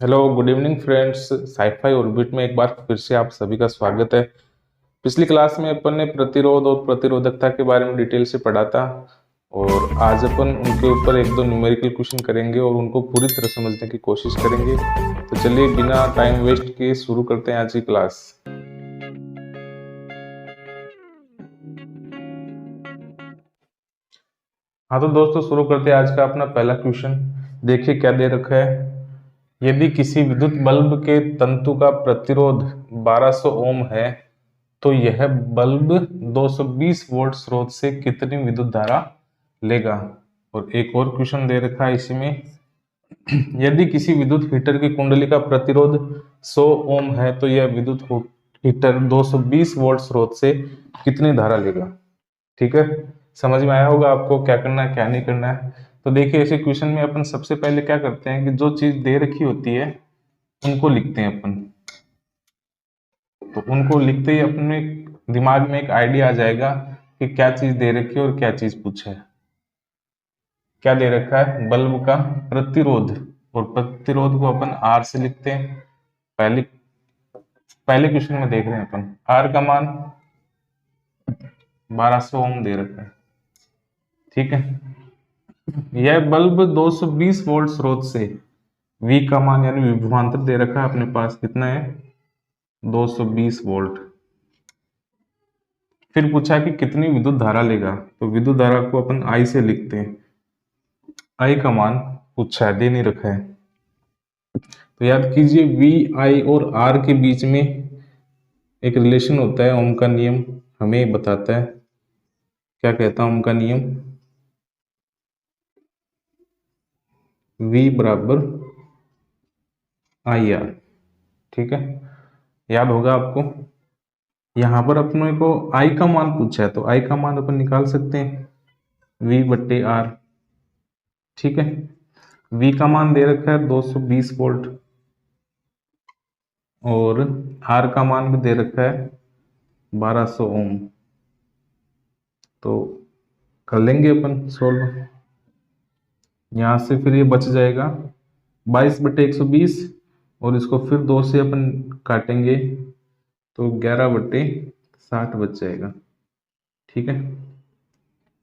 Hello good evening friends. Scifi orbit में एक बार फिर से आप सभी का स्वागत है। पिछली क्लास में अपन ने प्रतिरोध और प्रतिरोधकता के बारे में डिटेल से पढ़ा था और आज अपन उनके ऊपर एक दो न्यूमेरिकल क्वेश्चन करेंगे और उनको पूरी तरह समझने की कोशिश करेंगे। तो चलिए बिना टाइम वेस्ट किए शुरू करते हैं आज की क्लास। हाँ तो दोस्तों शुरू करते हैं आज का अपना पहला क्वेश्चन। देखिए क्या दे रखा है। यदि किसी विद्युत बल्ब के तंतु का प्रतिरोध 1200 ओम है तो यह बल्ब 220 वोल्ट स्रोत से कितनी विद्युत धारा लेगा। और एक और क्वेश्चन दे रखा है इसमें। यदि किसी विद्युत हीटर की कुंडली का प्रतिरोध 100 ओम है तो यह विद्युत हीटर 220 वोल्ट स्रोत से कितनी धारा लेगा। ठीक है, समझ में आया होगा आपको क्या करना है क्या नहीं करना है। तो देखिए ऐसे क्वेश्चन में अपन सबसे पहले क्या करते हैं कि जो चीज दे रखी होती है उनको लिखते हैं अपन। तो उनको लिखते ही अपने दिमाग में एक आइडिया आ जाएगा कि क्या चीज दे रखी है और क्या चीज पूछा है। क्या दे रखा है, बल्ब का प्रतिरोध, और प्रतिरोध को अपन आर से लिखते हैं। पहले पहले क्वेश्चन में देख रहे हैं अपन आर का मान 1200 ओम दे रखा है। ठीक है, यह बल्ब 220 वोल्ट स्रोत से V का मान यानी विभवांतर दे रखा है अपने पास कितना है 220 वोल्ट। फिर पूछा कि कितनी विद्युत धारा लेगा, तो विद्युत धारा को अपन I से लिखते हैं। I का मान पूछा है, दे नहीं रखा है। तो याद कीजिए V I और R के बीच में एक रिलेशन होता है, ओम का नियम हमें बताता है। क्या कहता है ओम का नियम, V बराबर आई आर। ठीक है, याद होगा आपको। यहां पर अपने को आई का मान पूछा है तो आई का मान अपन निकाल सकते हैं V बट्टे आर। ठीक है, V का मान दे रखा है 220 वोल्ट और R का मान भी दे रखा है 1200 ओम। तो कर लेंगे अपन सोल्व। यहां से फिर ये बच जाएगा 22 बटे 120 और इसको फिर 2 से अपन काटेंगे तो 11 बटे 60 बच जाएगा। ठीक है,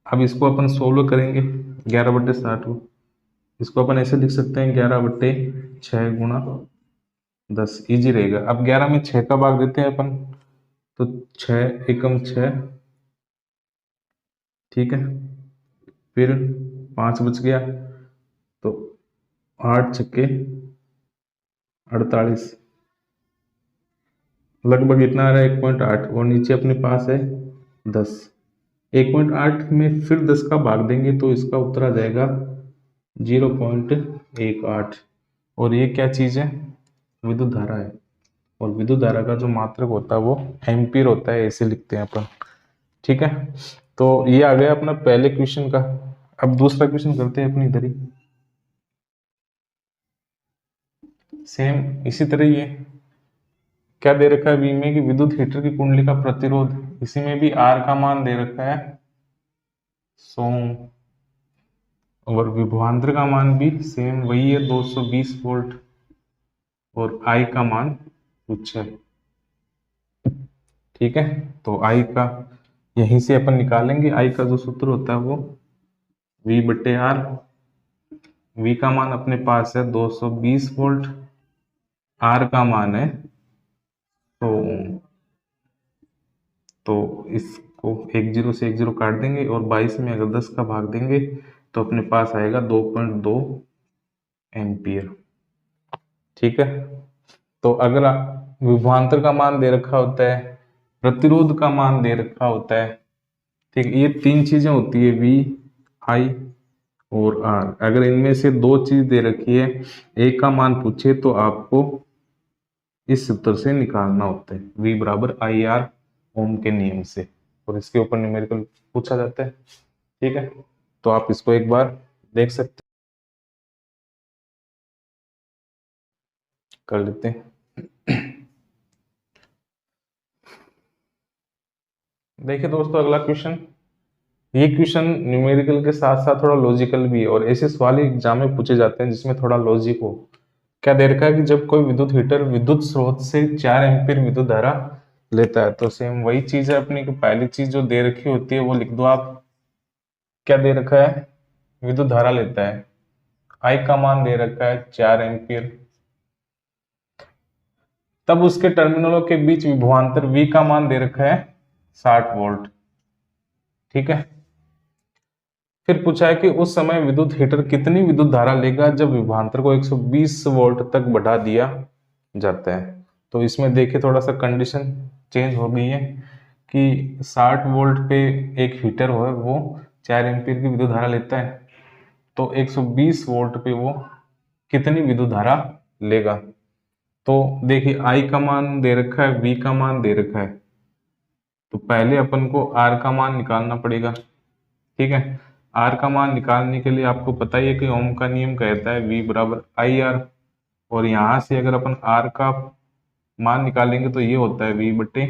अब इसको अपन सोल्व करेंगे 11 बटे 60 को। इसको अपन ऐसे लिख सकते हैं 11 बटे 6 गुणा 10, इजी रहेगा। अब 11 में 6 का भाग देते हैं अपन, तो 6 एकम 6। ठीक है, फिर 5 बच गया तो 8 छक्के 48, लगभग इतना आ रहा है 1.8 और नीचे अपने पास है 10। 1.8 में फिर 10 का भाग देंगे तो इसका उत्तर आ जाएगा 0.18। और ये क्या चीज है, विद्युत धारा है। और विद्युत धारा का जो मात्रक होता है वो एम्पीयर होता है, ऐसे लिखते हैं अपन। ठीक है, तो ये आ गया अपना पहले क्वेश्चन का। अब दूसरा क्वेश्चन करते हैं अपनी इधर ही, सेम इसी तरह ही है। क्या दे रखा है बी में कि विद्युत हीटर की कुंडली का प्रतिरोध, इसी में भी आर का मान दे रखा है 100 और विभवांतर का मान भी सेम वही है 220 वोल्ट और आई का मान पूछा है। ठीक है, तो आई का यहीं से अपन निकालेंगे। आई का जो सूत्र होता है वो V बटे आर। V का मान अपने पास है 220 वोल्ट, R का मान है 100 ओम। तो इसको एक जीरो से एक जीरो काट देंगे और 22 में अगर 10 का भाग देंगे तो अपने पास आएगा 2.2 एम्पियर। ठीक है, तो अगर विभवांतर का मान दे रखा होता है, प्रतिरोध का मान दे रखा होता है, ठीक, ये तीन चीजें होती है V I और R। अगर इनमें से दो चीज दे रखी है, एक का मान पूछे तो आपको इस सूत्र से निकालना होता है V बराबर आई आर ओम के नियम से, और इसके ऊपर न्यूमेरिकल पूछा जाता है। ठीक है, तो आप इसको एक बार देख सकते कर लेते हैं। देखिए दोस्तों अगला क्वेश्चन। ये क्वेश्चन न्यूमेरिकल के साथ साथ थोड़ा लॉजिकल भी है और ऐसे सवाल एग्जाम में पूछे जाते हैं जिसमें थोड़ा लॉजिक हो। क्या दे रखा है कि जब कोई विद्युत हीटर विद्युत स्रोत से 4 एम्पीयर विद्युत धारा लेता है, तो सेम वही चीज है अपनी, पहली चीज जो दे रखी होती है वो लिख दो आप। क्या दे रखा है? विद्युत धारा लेता है, आई का मान दे रखा है 4 एम्पीयर। तब उसके टर्मिनलों के बीच विभवांतर V का मान दे रखा है 60 वोल्ट। ठीक है। फिर पूछा है कि उस समय विद्युत हीटर कितनी विद्युत धारा लेगा जब विभवांतर को 120 वोल्ट तक बढ़ा दिया जाता है। तो इसमें देखिए थोड़ा सा कंडीशन चेंज हो गई है कि 60 वोल्ट पे एक हीटर हो वो 4 एम्पीयर की विद्युत धारा लेता है, तो 120 वोल्ट पे वो कितनी विद्युत धारा लेगा। तो देखिए आई का मान दे रखा है, वी का मान दे रखा है, तो पहले अपन को आर का मान निकालना पड़ेगा। ठीक है। आर का मान निकालने के लिए आपको पता ही है कि ओम का नियम कहता है V बराबर आई आर, और यहां से अगर अपन आर का मान निकालेंगे तो ये होता है V बटे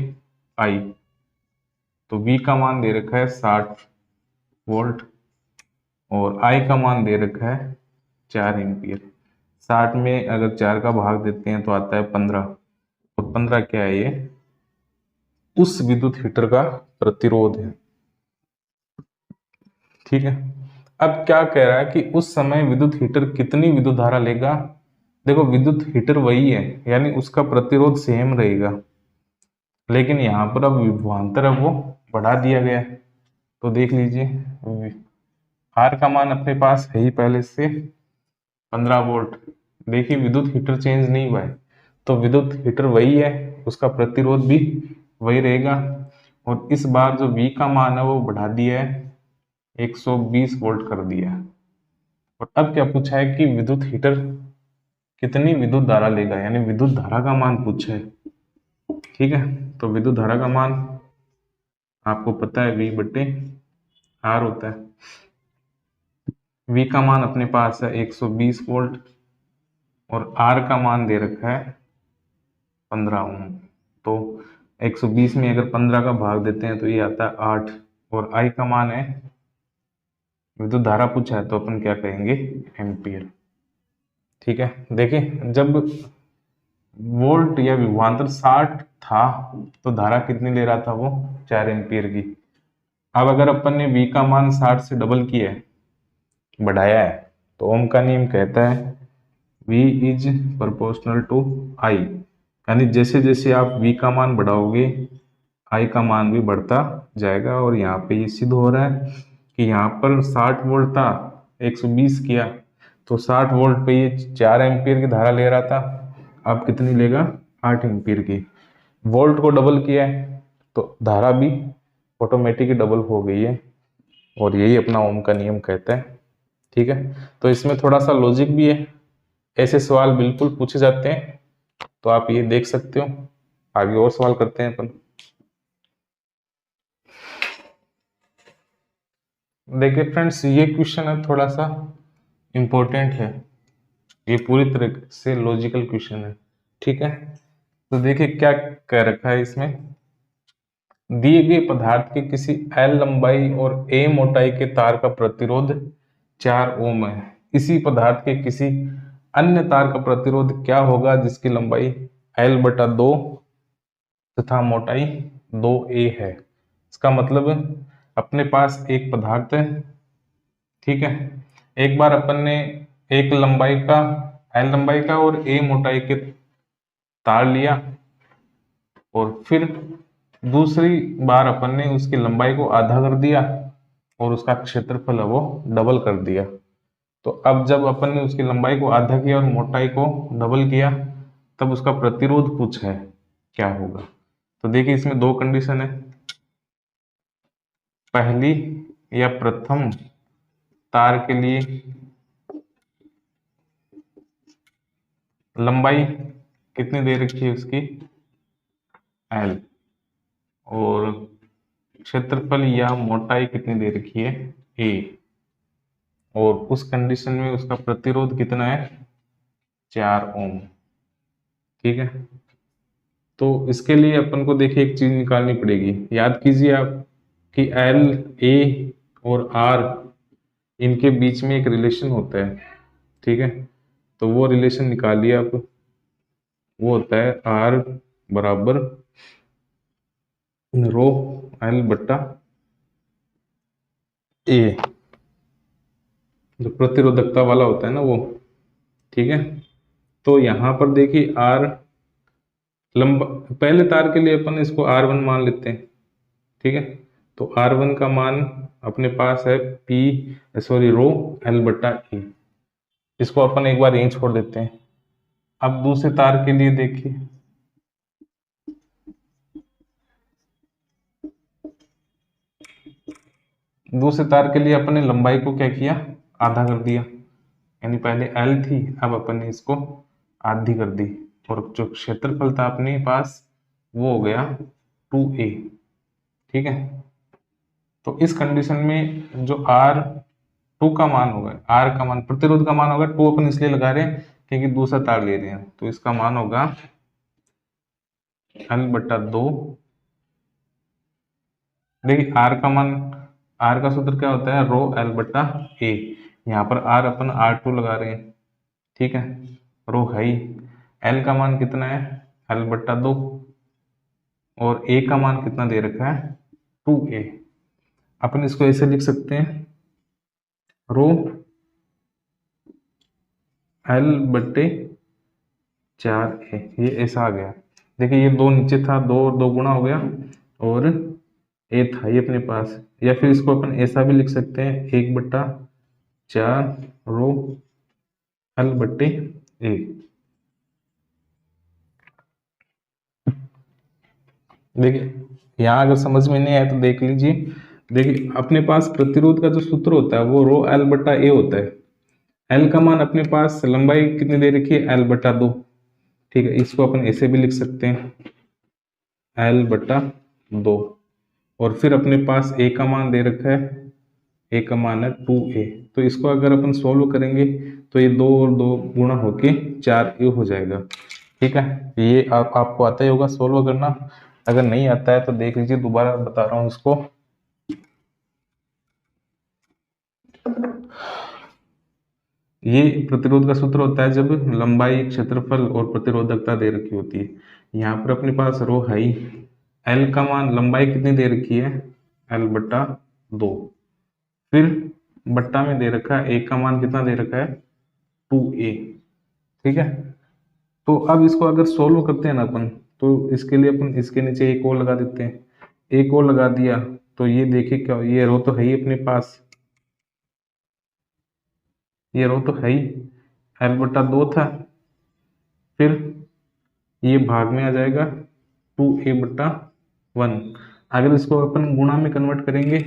आई। तो V का मान दे रखा है 60 वोल्ट और आई का मान दे रखा है 4 एम्पियर। 60 में अगर 4 का भाग देते हैं तो आता है 15, तो 15 क्या है, ये उस विद्युत हीटर का प्रतिरोध है। ठीक है। अब क्या कह रहा है कि उस समय विद्युत हीटर कितनी विद्युत धारा लेगा। देखो विद्युत हीटर वही है, यानी उसका प्रतिरोध सेम रहेगा, लेकिन यहाँ पर अब विभवांतर अब वो बढ़ा दिया गया है। तो देख लीजिए आर का मान अपने पास है ही पहले से 15 वोल्ट। देखिए विद्युत हीटर चेंज नहीं हुआ है, तो विद्युत हीटर वही है, उसका प्रतिरोध भी वही रहेगा। और इस बार जो V का मान है वो बढ़ा दिया है, 120 वोल्ट कर दिया है। और अब क्या पूछा है कि विद्युत हीटर कितनी विद्युत धारा लेगा, यानी विद्युत धारा का मान पूछा है। ठीक है। तो विद्युत धारा का मान आपको पता है V बटे R होता है। V का मान अपने पास है 120 वोल्ट और R का मान दे रखा है 15 ओम। तो 120 में अगर 15 का भाग देते हैं तो ये आता है 8, और I का मान है, विद्युत धारा पूछा है तो अपन क्या कहेंगे, एम्पियर। ठीक है। देखिए जब वोल्ट या विभवांतर 60 था तो धारा कितनी ले रहा था वो, 4 एम्पियर की। अब अगर अपन ने V का मान 60 से डबल किया है, बढ़ाया है, तो ओम का नियम कहता है V is proportional to I, यानी जैसे जैसे आप V का मान बढ़ाओगे I का मान भी बढ़ता जाएगा। और यहाँ पे ये सिद्ध हो रहा है कि यहाँ पर 60 वोल्ट था, 120 किया तो 60 वोल्ट पे ये 4 एम्पियर की धारा ले रहा था, अब कितनी लेगा, 8 एम्पियर की। वोल्ट को डबल किया है तो धारा भी ऑटोमेटिक डबल हो गई है, और यही अपना ओम का नियम कहता है। ठीक है। तो इसमें थोड़ा सा लॉजिक भी है, ऐसे सवाल बिल्कुल पूछे जाते हैं, तो आप ये देख सकते हो। आगे और सवाल करते हैं अपन। देखिए फ्रेंड्स ये क्वेश्चन है थोड़ा सा इम्पोर्टेंट है, ये पूरी तरह से लॉजिकल क्वेश्चन है। ठीक है। तो देखिए क्या कह रखा है इसमें, दिए गए पदार्थ के किसी L लंबाई और A मोटाई के तार का प्रतिरोध 4 ओम है। इसी पदार्थ के किसी अन्य तार का प्रतिरोध क्या होगा जिसकी लंबाई L बटा 2 तथा मोटाई 2A है। इसका मतलब अपने पास एक पदार्थ है, ठीक है, एक बार अपन ने एक लंबाई का L लंबाई का और A मोटाई के तार लिया, और फिर दूसरी बार अपन ने उसकी लंबाई को आधा कर दिया और उसका क्षेत्रफल है वो डबल कर दिया। तो अब जब अपन ने उसकी लंबाई को आधा किया और मोटाई को डबल किया, तब उसका प्रतिरोध पूछा है क्या होगा। तो देखिए इसमें दो कंडीशन है, पहली या प्रथम तार के लिए लंबाई कितनी दे रखी है उसकी L, और क्षेत्रफल या मोटाई कितनी दे रखी है A, और उस कंडीशन में उसका प्रतिरोध कितना है 4 ओम। ठीक है। तो इसके लिए अपन को देखिए एक चीज निकालनी पड़ेगी, याद कीजिए आप कि L, A और R इनके बीच में एक रिलेशन होता है। ठीक है। तो वो रिलेशन निकालिए आप, वो होता है आर बराबर रो एल बट्टा ए, जो प्रतिरोधकता वाला होता है ना वो। ठीक है, तो यहां पर देखिए आर लंबा, पहले तार के लिए अपन इसको R1 मान लेते हैं। ठीक है, तो R1 का मान अपने पास है पी सॉरी रो एल बट्टा ए, इसको अपन एक बार यहीं छोड़ देते हैं। अब दूसरे तार के लिए देखिए, दूसरे तार के लिए अपन ने लंबाई को क्या किया, आधा कर दिया, यानी पहले L थी, अब अपन ने इसको आधी कर दी, और जो क्षेत्रफल था अपने पास वो हो गया 2a। ठीक है, तो इस कंडीशन में जो R2 का मान होगा, R का मान, प्रतिरोध का मान होगा 2, अपन इसलिए लगा रहे हैं क्योंकि दूसरा तार ले रहे हैं, तो इसका मान होगा L बट्टा 2। देखिए R का मान, R का सूत्र क्या होता है, रो L बट्टा ए, यहाँ पर R अपन R2 लगा रहे हैं। ठीक है, रो है ही, L का मान कितना है, L बट्टा 2, और A का मान कितना दे रखा है 2a। अपन इसको ऐसे लिख सकते हैं, रो L बट्टे 4a, ये ऐसा आ गया। देखिए ये 2 नीचे था, 2 और 2 गुणा हो गया, और a था ये अपने पास, या फिर इसको अपन ऐसा भी लिख सकते हैं 1/4 रो L बट्टे a। देखिए यहाँ अगर समझ में नहीं आया तो देख लीजिए। देखिए अपने पास प्रतिरोध का जो सूत्र होता है वो रो L बट्टा a होता है। L का मान अपने पास, लंबाई कितनी दे रखी है, L बट्टा 2। ठीक है, इसको अपन ऐसे भी लिख सकते हैं L बट्टा 2, और फिर अपने पास a का मान दे रखा है, a का मान है 2a। तो इसको अगर अपन सोल्व करेंगे तो ये 2 और 2 गुणा होके 4a हो जाएगा। ठीक है, ये आपको आता ही होगा सोल्व करना, अगर नहीं आता है तो देख लीजिए, दोबारा बता रहा हूँ इसको। ये प्रतिरोध का सूत्र होता है जब लंबाई, क्षेत्रफल और प्रतिरोधकता दे रखी होती है। यहाँ पर अपने पास रो है, एल का मान, लंबाई कितनी दे रखी है, एल बट्टा 2, फिर बट्टा में दे रखा है ए का मान कितना दे रखा है 2a। ठीक है, तो अब इसको अगर सोल्व करते हैं ना अपन, तो इसके लिए अपन इसके नीचे एक और लगा देते हैं, एक और लगा दिया तो ये देखिए क्या, ये रो तो है ही अपने पास, ये रो तो है ही, एल बट्टा 2 था, फिर ये भाग में आ जाएगा 2a बट्टा 1। अगर इसको अपन गुणा में कन्वर्ट करेंगे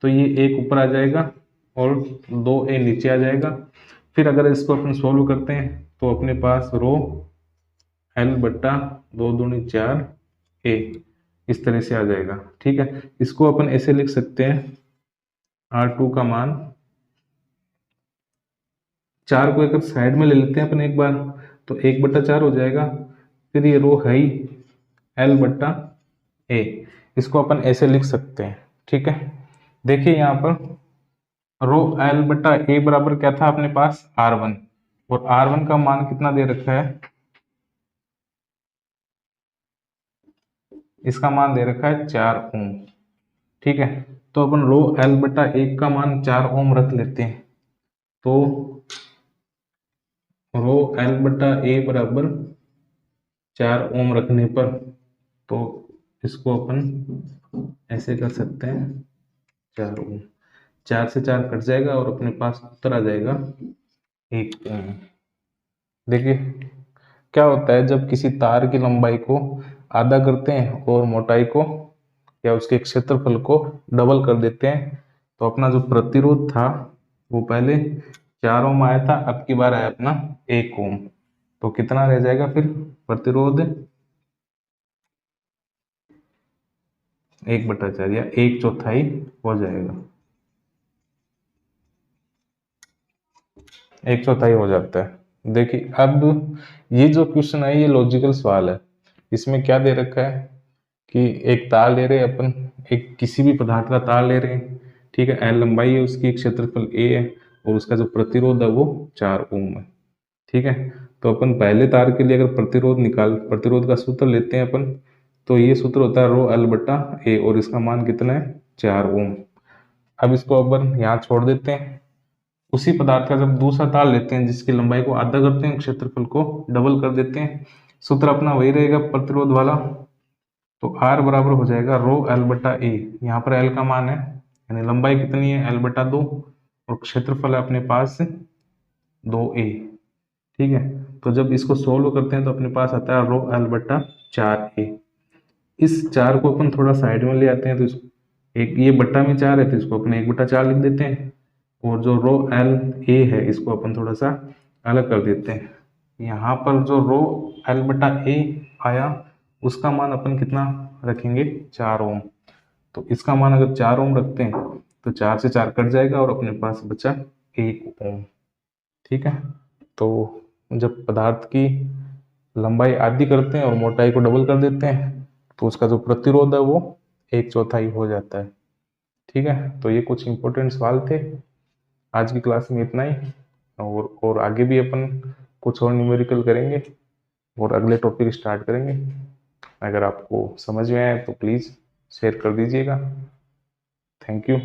तो ये एक ऊपर आ जाएगा और 2a नीचे आ जाएगा। फिर अगर इसको अपन सोल्व करते हैं तो अपने पास रो L बट्टा 2 दूनी 4a इस तरह से आ जाएगा। ठीक है, इसको अपन ऐसे लिख सकते हैं, R2 का मान, 4 को एक साइड में ले लेते हैं अपन एक बार, तो 1/4 हो जाएगा। फिर ये रो है ही L बट्टा a, इसको अपन ऐसे लिख सकते हैं। ठीक है, देखिए यहाँ पर रो L बट्टा a बराबर क्या था अपने पास, R1, और R1 का मान कितना दे रखा है, इसका मान दे रखा है 4 ओम। ठीक है, तो अपन रो L बटा 1 का मान 4 ओम रख लेते हैं, तो रो L बटा ए बराबर 4 ओम रखने पर, तो इसको अपन ऐसे कर सकते हैं 4 ओम, 4 से 4 कट जाएगा और अपने पास उत्तर आ जाएगा 1 ओम। देखिए क्या होता है जब किसी तार की लंबाई को आधा करते हैं और मोटाई को या उसके क्षेत्रफल को डबल कर देते हैं, तो अपना जो प्रतिरोध था वो पहले 4 ओम आया था, अब की बार आया अपना 1 ओम, तो कितना रह जाएगा फिर प्रतिरोध, 1/4 या 1/4 हो जाएगा, 1/4 हो जाता है। देखिए अब ये जो क्वेश्चन है ये लॉजिकल सवाल है, इसमें क्या दे रखा है कि एक तार ले रहे हैं अपन, एक किसी भी पदार्थ का तार ले रहे हैं। ठीक है, एल लंबाई है उसकी, क्षेत्रफल ए है, और उसका जो प्रतिरोध है वो 4 ओम है। ठीक है। तो अपन पहले तार के लिए अगर प्रतिरोध का सूत्र लेते हैं अपन, तो ये सूत्र होता है रो एल बटा ए, और इसका मान कितना है 4 ओम। अब इसको अपन यहाँ छोड़ देते हैं। उसी पदार्थ का जब दूसरा तार लेते हैं जिसकी लंबाई को आधा करते हैं, क्षेत्रफल को डबल कर देते हैं, सूत्र अपना वही रहेगा प्रतिरोध वाला। तो R बराबर हो जाएगा रो एल बटा ए, यहाँ पर L का मान है, यानी लंबाई कितनी है L बटा 2, और क्षेत्रफल है अपने पास 2a। ठीक है। तो जब इसको सोल्व करते हैं तो अपने पास आता है रो एल बटा 4a। इस 4 को अपन थोड़ा साइड में ले आते हैं, तो एक ये बट्टा में 4 है तो इसको अपन 1/4 लिख देते हैं, और जो रो एल ए है इसको अपन थोड़ा सा अलग कर देते हैं। यहाँ पर जो रो एल बटा ए आया उसका मान अपन कितना रखेंगे 4 ओम। तो इसका मान अगर 4 ओम रखते हैं तो 4 से 4 कट जाएगा और अपने पास बचा 1 ओम। ठीक है। तो जब पदार्थ की लंबाई आधी करते हैं और मोटाई को डबल कर देते हैं तो उसका जो प्रतिरोध है वो 1/4 हो जाता है। ठीक है। तो ये कुछ इंपॉर्टेंट सवाल थे। आज की क्लास में इतना ही, और आगे भी अपन कुछ और न्यूमेरिकल करेंगे और अगले टॉपिक स्टार्ट करेंगे। अगर आपको समझ में आए तो प्लीज़ शेयर कर दीजिएगा। Thank you.